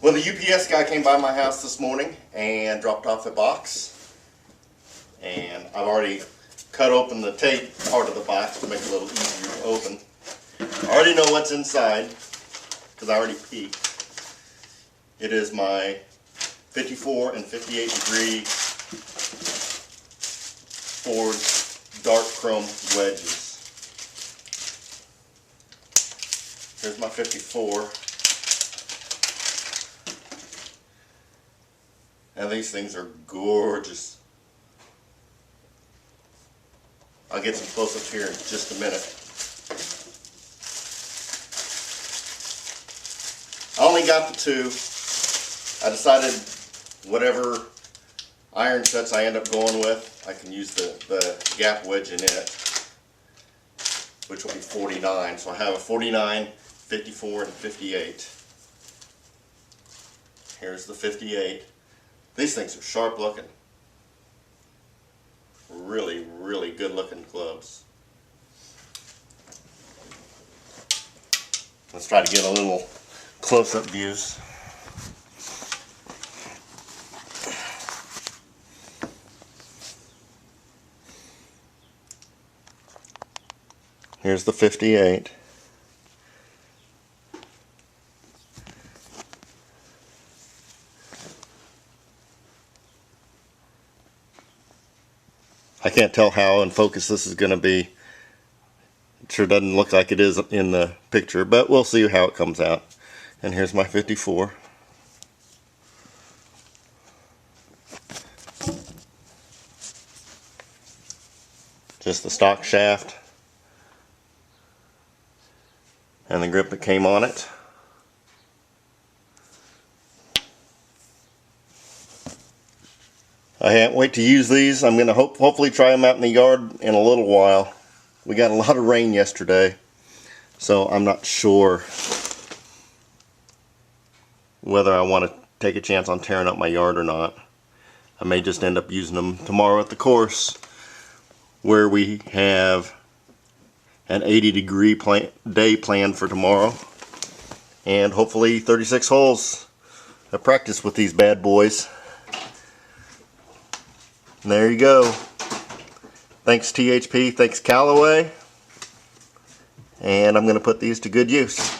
Well, the UPS guy came by my house this morning and dropped off a box. And I've already cut open the tape part of the box to make it a little easier to open. I already know what's inside because I already peeked. It is my 54 and 58 degree Ford dark chrome wedges. Here's my 54. And these things are gorgeous. I'll get some close-ups here in just a minute. I only got the two. I decided whatever iron sets I end up going with, I can use the gap wedge in it, which will be 49. So I have a 49, 54, and 58. Here's the 58. These things are sharp looking. Really, really good looking clubs. Let's try to get a little close-up views. Here's the 58. I can't tell how in focus this is going to be. It sure doesn't look like it is in the picture, but we'll see how it comes out. And here's my 54. Just the stock shaft and the grip that came on it. I can't wait to use these. I'm going to hopefully try them out in the yard in a little while. We got a lot of rain yesterday, so I'm not sure whether I want to take a chance on tearing up my yard or not. I may just end up using them tomorrow at the course, where we have an 80-degree day planned for tomorrow, and hopefully 36 holes of practice with these bad boys. And there you go. Thanks THP, thanks Callaway, and I'm going to put these to good use.